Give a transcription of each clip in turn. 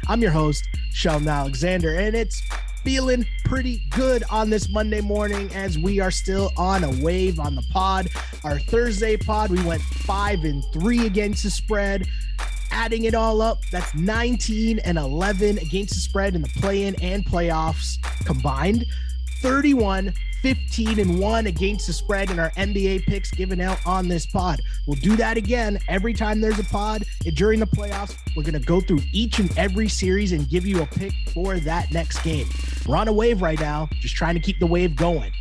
I'm your host, Sheldon Alexander, and it's feeling pretty good on this Monday morning as we are still on a wave on the pod. Our Thursday pod, we went 5-3 against the spread. Adding it all up, that's 19-11 against the spread in the play-in and playoffs combined. 31-15-1 against the spread in our NBA picks given out on this pod. We'll do that again every time there's a pod during the playoffs. We're going to go through each and every series and give you a pick for that next game. We're on a wave right now, just trying to keep the wave going.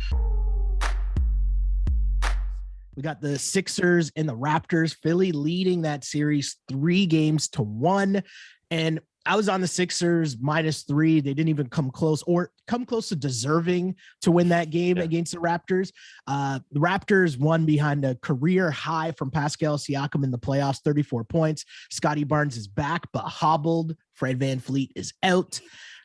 We got the Sixers and the Raptors, Philly leading that series 3-1. And I was on the Sixers -3. They didn't even come close to deserving to win that game against the Raptors. The Raptors won behind a career high from Pascal Siakam in the playoffs, 34 points. Scotty Barnes is back, but hobbled. Fred VanVleet is out.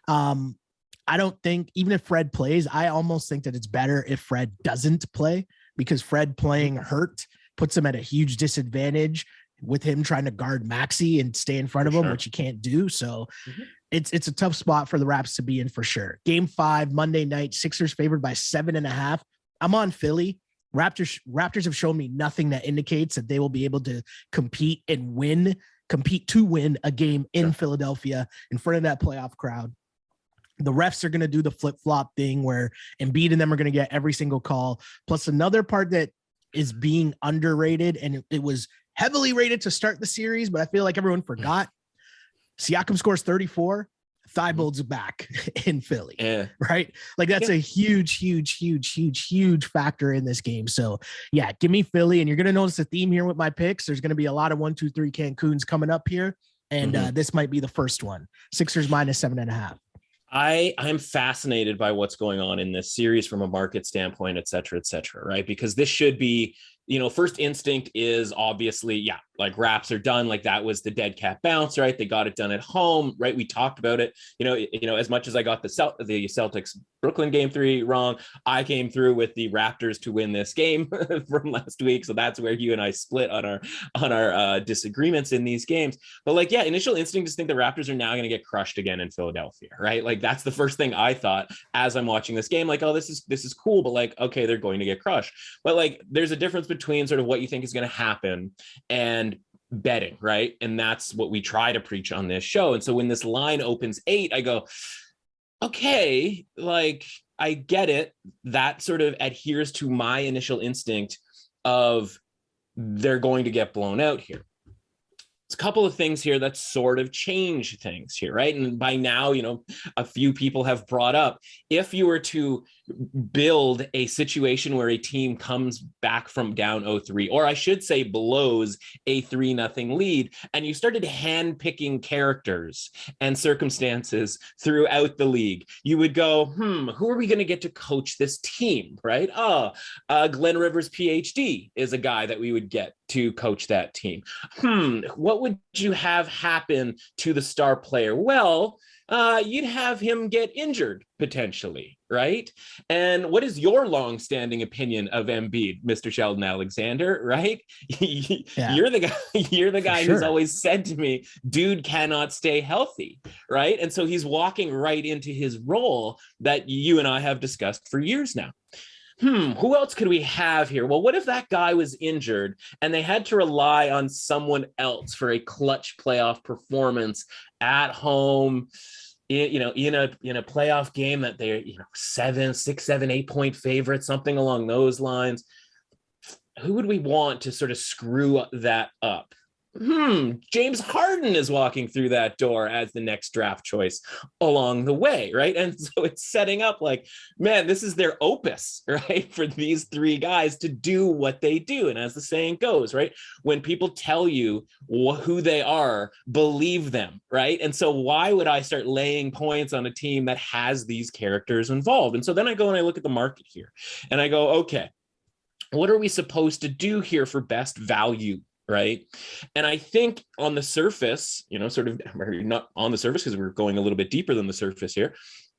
I don't think, even if Fred plays, I almost think that it's better if Fred doesn't play, because Fred playing hurt puts him at a huge disadvantage with him trying to guard Maxey and stay in front of him, which you can't do. So it's a tough spot for the Raps to be in for sure. Game 5, Monday night, Sixers favored by 7.5. I'm on Philly. Raptors have shown me nothing that indicates that they will be able to compete to win a game in Philadelphia in front of that playoff crowd. The refs are going to do the flip-flop thing where Embiid and them are going to get every single call. Plus another part that is being underrated, and it was heavily rated to start the series, but I feel like everyone forgot. Siakam scores 34. Thibault's back in Philly, right? Like that's a huge factor in this game. So yeah, give me Philly. And you're going to notice a theme here with my picks. There's going to be a lot of 1, 2, 3 Cancuns coming up here. And this might be the first one. Sixers -7.5. I'm fascinated by what's going on in this series from a market standpoint, et cetera, right? Because this should be, first instinct is obviously, like Raps are done. Like that was the dead cat bounce, right? They got it done at home, right? We talked about it, as much as I got the Celtics Brooklyn game 3 wrong, I came through with the Raptors to win this game from last week. So that's where you and I split on our disagreements in these games. But initial instinct is think the Raptors are now going to get crushed again in Philadelphia, right? Like that's the first thing I thought as I'm watching this game. Like, oh, this is cool, but okay, they're going to get crushed. But there's a difference between sort of what you think is going to happen and betting, right? And that's what we try to preach on this show. And so when this line opens 8, I go, okay, I get it. That sort of adheres to my initial instinct of they're going to get blown out here. It's a couple of things here that sort of change things here, right? And by now, a few people have brought up, if you were to build a situation where a team comes back from down 0-3, or I should say blows a 3-0 lead, and you started hand-picking characters and circumstances throughout the league, you would go, who are we going to get to coach this team, right? Glenn Rivers, PhD, is a guy that we would get to coach that team. What would you have happen to the star player? Well, you'd have him get injured potentially, right? And what is your long-standing opinion of Embiid, Mr. Sheldon Alexander, right? You're the guy who's always said to me, dude cannot stay healthy, right? And so he's walking right into his role that you and I have discussed for years now. Who else could we have here? Well, what if that guy was injured and they had to rely on someone else for a clutch playoff performance at home, in a playoff game that they're 6, 7, 8 point favorite, something along those lines? Who would we want to sort of screw that up? James Harden is walking through that door as the next draft choice along the way, right? And so it's setting up this is their opus, right? For these 3 guys to do what they do. And as the saying goes, right? When people tell you who they are, believe them, right? And so why would I start laying points on a team that has these characters involved? And so then I go and I look at the market here and I go, okay, what are we supposed to do here for best value? Right. And I think on the surface, sort of not on the surface because we're going a little bit deeper than the surface here.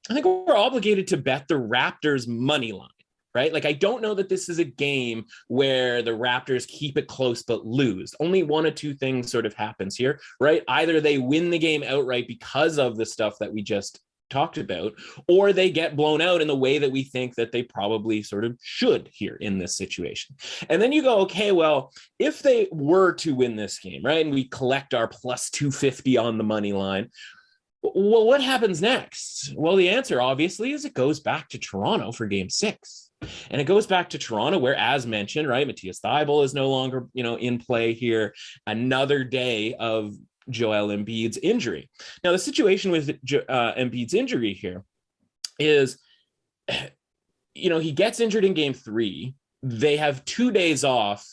I think we're obligated to bet the Raptors money line. right? Like, I don't know that this is a game where the Raptors keep it close but lose. Only one of two things sort of happens here, right? Either they win the game outright because of the stuff that we just talked about, or they get blown out in the way that we think that they probably sort of should here in this situation. And then you go, okay, well, if they were to win this game, right, and we collect our plus 250 on the money line, well, what happens next? Well, the answer obviously is it goes back to Toronto for game 6. And it goes back to Toronto where, as mentioned, right, Matthias Thybulle is no longer, in play here. Another day of Joel Embiid's injury. Now, the situation with Embiid's injury here is, he gets injured in game 3. They have 2 days off.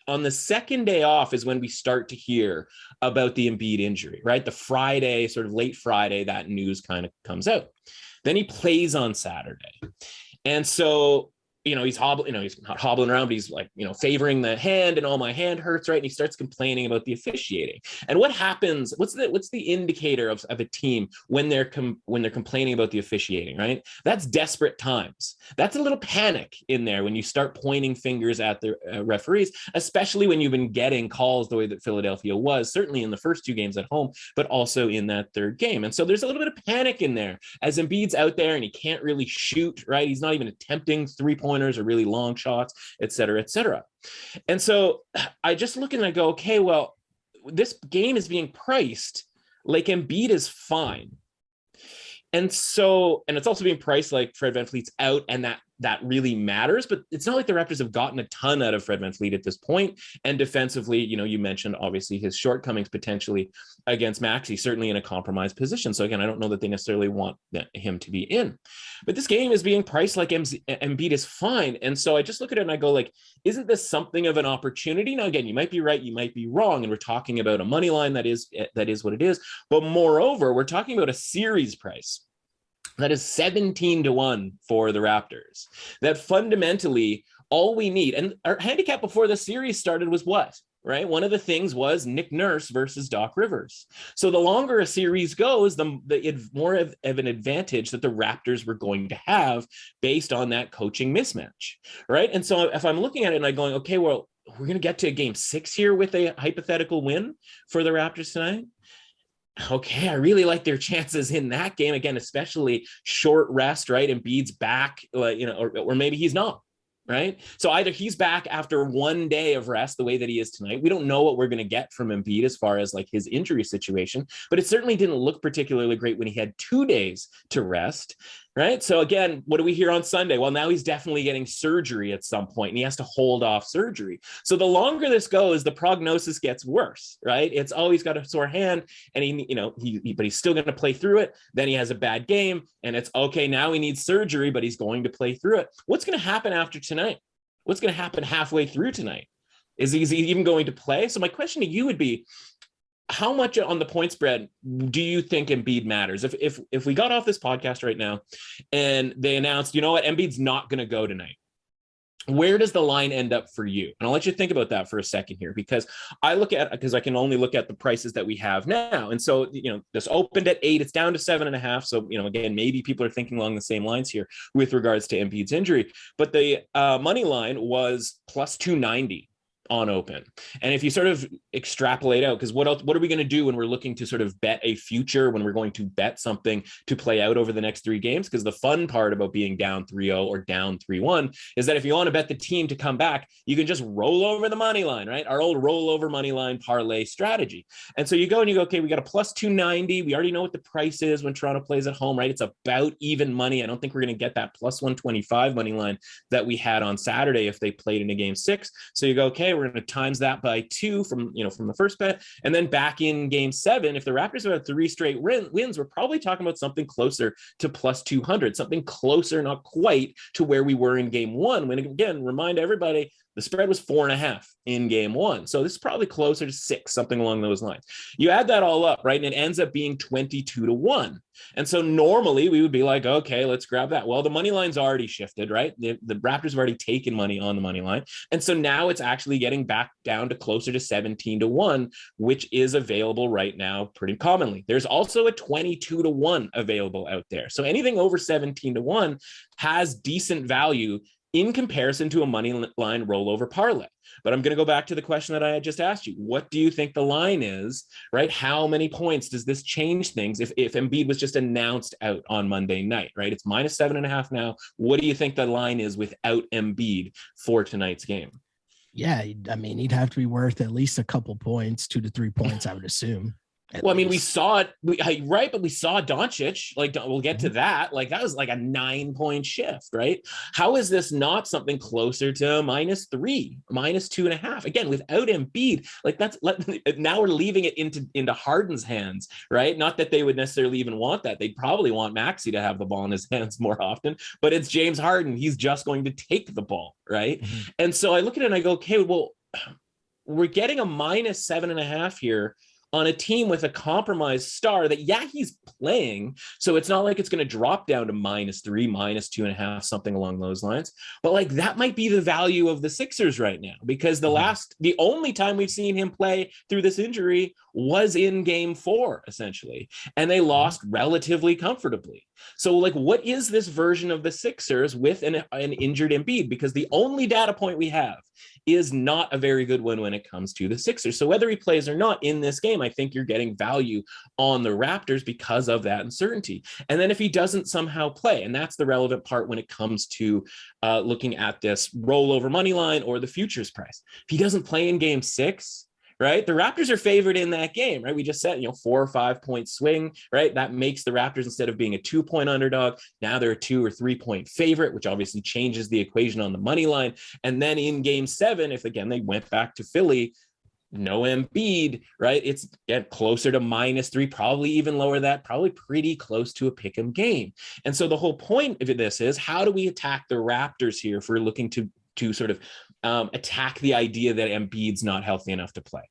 On the second day off is when we start to hear about the Embiid injury, right? The Friday, sort of late Friday, that news kind of comes out. Then he plays on Saturday. And so, he's hobbling, he's not hobbling around, but he's like, favoring the hand, and all my hand hurts, right? And he starts complaining about the officiating. And what happens? What's the indicator of a team when they're complaining about the officiating, right? That's desperate times. That's a little panic in there when you start pointing fingers at the referees, especially when you've been getting calls the way that Philadelphia was, certainly in the first 2 games at home, but also in that third game. And so there's a little bit of panic in there as Embiid's out there and he can't really shoot, right? He's not even attempting 3-pointers or really long shots, et cetera, et cetera. And so I just look and I go, okay, well, this game is being priced like Embiid is fine. And so, and it's also being priced like Fred VanVleet's out, and that really matters, but it's not like the Raptors have gotten a ton out of Fred VanVleet at this point. And defensively, you mentioned obviously his shortcomings potentially against Maxey, certainly in a compromised position. So again, I don't know that they necessarily want him to be in, but this game is being priced like Embiid is fine. And so I just look at it and I go, like, isn't this something of an opportunity? Now, again, you might be right, you might be wrong. And we're talking about a money line that is what it is. But moreover, we're talking about a series price that is 17-1 for the Raptors. That fundamentally all we need, and our handicap before the series started was what, right? One of the things was Nick Nurse versus Doc Rivers. So the longer a series goes, the more of an advantage that the Raptors were going to have based on that coaching mismatch, right? And so if I'm looking at it and I'm going, okay, well, we're going to get to game 6 here with a hypothetical win for the Raptors tonight. Okay, I really like their chances in that game again, especially short rest, right? Embiid's back, or maybe he's not, right? So either he's back after 1 day of rest, the way that he is tonight. We don't know what we're going to get from Embiid as far as like his injury situation, but it certainly didn't look particularly great when he had 2 days to rest, right? So again, what do we hear on Sunday? Well, now he's definitely getting surgery at some point and he has to hold off surgery. So the longer this goes, the prognosis gets worse, right? It's, oh, he's got a sore hand and but he's still going to play through it. Then he has a bad game and it's okay. Now he needs surgery, but he's going to play through it. What's going to happen after tonight? What's going to happen halfway through tonight? Is he even going to play? So my question to you would be, how much on the point spread do you think Embiid matters? If we got off this podcast right now and they announced, you know what, Embiid's not going to go tonight, where does the line end up for you? And I'll let you think about that for a second here, because I can only look at the prices that we have now. And so, this opened at 8, it's down to 7.5. So, again, maybe people are thinking along the same lines here with regards to Embiid's injury, but the money line was plus 290 on open. And if you sort of extrapolate out, because what are we going to do when we're looking to sort of bet a future, when we're going to bet something to play out over the next 3 games? Because the fun part about being down 3-0 or down 3-1 is that if you want to bet the team to come back, you can just roll over the money line, right? Our old rollover money line parlay strategy. And so you go and you go, okay, we got a plus 290. We already know what the price is when Toronto plays at home, right? It's about even money. I don't think we're going to get that plus 125 money line that we had on Saturday if they played in a game 6. So you go, okay, we're going to times that by 2 from the first bet. And then back in game 7, if the Raptors have had 3 straight wins, we're probably talking about something closer to plus 200, something closer, not quite to where we were in game 1. When, again, remind everybody, the spread was 4.5 in game 1. So this is probably closer to 6, something along those lines. You add that all up, right? And it ends up being 22-1. And so normally we would be like, okay, let's grab that. Well, the money line's already shifted, right? The Raptors have already taken money on the money line. And so now it's actually getting back down to closer to 17-1, which is available right now pretty commonly. There's also a 22-1 available out there. So anything over 17-1 has decent value in comparison to a money line rollover parlay. But I'm going to go back to the question that I had just asked you. What do you think the line is, right? How many points does this change things if Embiid was just announced out on Monday night, right? It's -7.5 now. What do you think the line is without Embiid for tonight's game? Yeah, I mean, he'd have to be worth at least a couple points, 2 to 3 points, I would assume. Well, I mean, we saw it, right? But we saw Doncic, like, we'll get to that. Like, that was like a 9-point shift, right? How is this not something closer to -3, -2.5? Again, without Embiid, like now we're leaving it into Harden's hands, right? Not that they would necessarily even want that. They'd probably want Maxey to have the ball in his hands more often, but it's James Harden. He's just going to take the ball, right? Mm-hmm. And so I look at it and I go, okay, well, we're getting a -7.5 here on a team with a compromised star that, yeah, he's playing. So it's not like it's going to drop down to -3, -2.5, something along those lines. But like, that might be the value of the Sixers right now, because the only time we've seen him play through this injury was in game 4, essentially. And they lost relatively comfortably. So like, what is this version of the Sixers with an injured Embiid? Because the only data point we have is not a very good one when it comes to the Sixers. So whether he plays or not in this game, I think you're getting value on the Raptors because of that uncertainty. And then if he doesn't somehow play, and that's the relevant part when it comes to looking at this rollover money line or the futures price. If he doesn't play in game 6, right, the Raptors are favored in that game, right? We just said, 4 or 5 point swing, right? That makes the Raptors, instead of being a 2-point underdog, now they're a 2 or 3 point favorite, which obviously changes the equation on the money line. And then in game 7, if again they went back to Philly, no Embiid, right? It's get closer to -3, probably even lower that, probably pretty close to a pick'em game. And so the whole point of this is, how do we attack the Raptors here if we're looking to sort of attack the idea that Embiid's not healthy enough to play?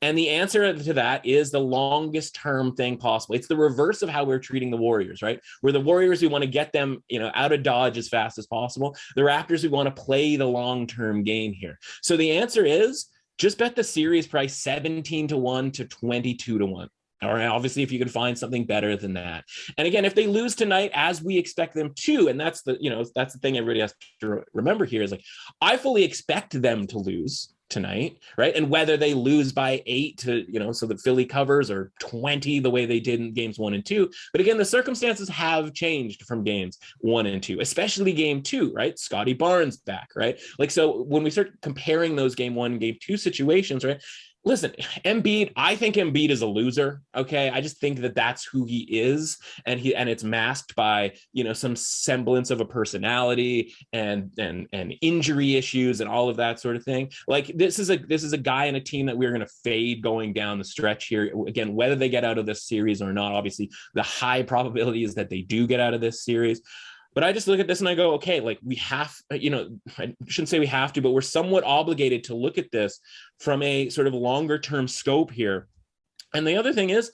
And the answer to that is the longest term thing possible. It's the reverse of how we're treating the Warriors, right? We're the Warriors, we want to get them, out of Dodge as fast as possible. The Raptors, we want to play the long-term game here. So the answer is, just bet the series price 17-1 to 22-1. All right. Obviously, if you can find something better than that. And again, if they lose tonight, as we expect them to, and that's the thing everybody has to remember here, is like, I fully expect them to lose tonight, right? And whether they lose by 8 to, so that Philly covers, or 20, the way they did in games 1 and 2. But again, the circumstances have changed from games 1 and 2, especially game 2, right? Scotty Barnes back, right? Like, so when we start comparing those game 1 and game 2 situations, right? Listen, Embiid, I think Embiid is a loser. Okay. I just think that that's who he is. And it's masked by, some semblance of a personality and injury issues and all of that sort of thing. Like, this is a guy in a team that we're going to fade going down the stretch here. Again, whether they get out of this series or not, obviously the high probability is that they do get out of this series. But I just look at this and I go, okay, like, we have, I shouldn't say we have to, but we're somewhat obligated to look at this from a sort of longer term scope here. And the other thing is,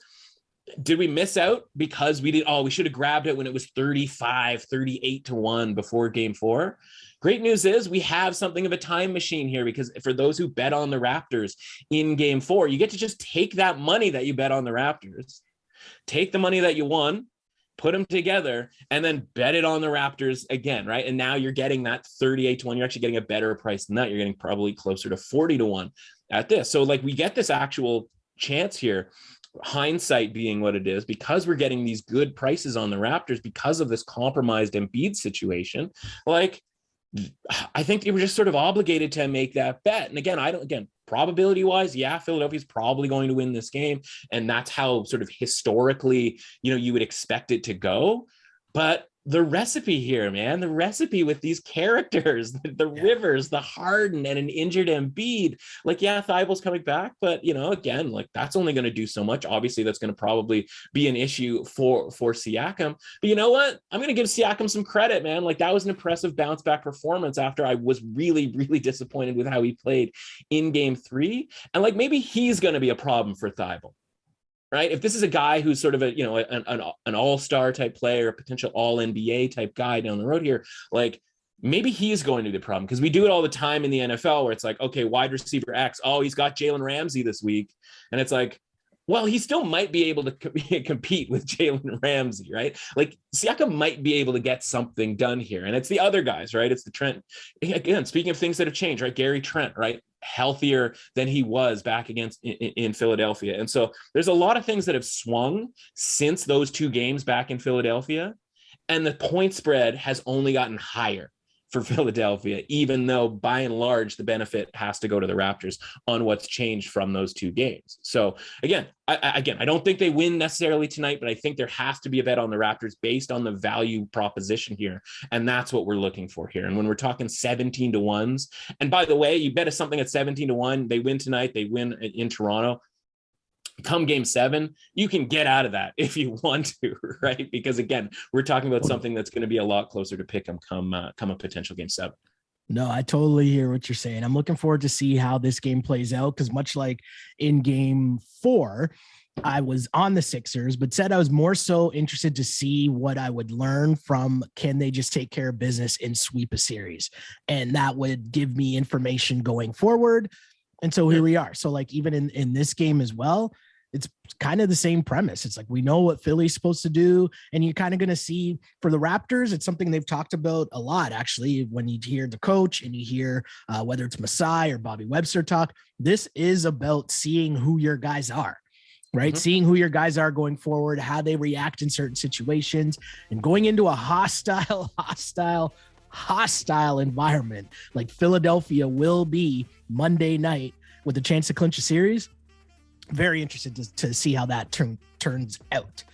did we miss out because we should have grabbed it when it was 38-1 before game 4? Great news is we have something of a time machine here, because for those who bet on the Raptors in game 4, you get to just take that money that you bet on the Raptors, take the money that you won, put them together, and then bet it on the Raptors again, right? And now you're getting that 38-1. You're actually getting a better price than that. You're getting probably closer to 40-1 at this. So like, we get this actual chance here, hindsight being what it is, because we're getting these good prices on the Raptors because of this compromised Embiid situation. Like, I think they were just sort of obligated to make that bet. And again, probability wise, yeah, Philadelphia's probably going to win this game. And that's how sort of historically, you would expect it to go. But the recipe here, man, the recipe with these characters, the Rivers, the Harden, and an injured Embiid, like, yeah, Thibel's coming back, but, again, like, that's only going to do so much. Obviously, that's going to probably be an issue for Siakam. But you know what? I'm going to give Siakam some credit, man. Like, that was an impressive bounce back performance after I was really, really disappointed with how he played in game 3. And like, maybe he's going to be a problem for Thibel. Right? If this is a guy who's sort of an all-star type player, a potential all-NBA type guy down the road here, like, maybe he's going to be the problem, because we do it all the time in the NFL where it's like, okay, wide receiver X, oh, he's got Jalen Ramsey this week. And it's like, Well, he still might be able to compete with Jalen Ramsey, right? Like Siakam might be able to get something done here. And it's the other guys, right? It's the Trent. Again, speaking of things that have changed, right? Gary Trent, right? Healthier than he was back against in Philadelphia. And so there's a lot of things that have swung since those 2 games back in Philadelphia. And the point spread has only gotten higher for Philadelphia, even though by and large, the benefit has to go to the Raptors on what's changed from those 2 games. So again, I don't think they win necessarily tonight, but I think there has to be a bet on the Raptors based on the value proposition here. And that's what we're looking for here. And when we're talking 17-1s, and by the way, you bet us something at 17-1, they win tonight, they win in Toronto. Come game 7, you can get out of that if you want to, right? Because again, we're talking about something that's going to be a lot closer to pick 'em come a potential game 7. No, I totally hear what you're saying. I'm looking forward to see how this game plays out, because much like in game 4, I was on the Sixers, but said I was more so interested to see what I would learn from, can they just take care of business and sweep a series? And that would give me information going forward. And so here we are. So like even in this game as well, it's kind of the same premise. It's like, we know what Philly's supposed to do. And you're kind of going to see for the Raptors, it's something they've talked about a lot, actually, when you hear the coach and you hear whether it's Masai or Bobby Webster talk, this is about seeing who your guys are, right? Mm-hmm. Seeing who your guys are going forward, how they react in certain situations, and going into a hostile environment like Philadelphia will be Monday night with a chance to clinch a series. Very interested to see how that turns out.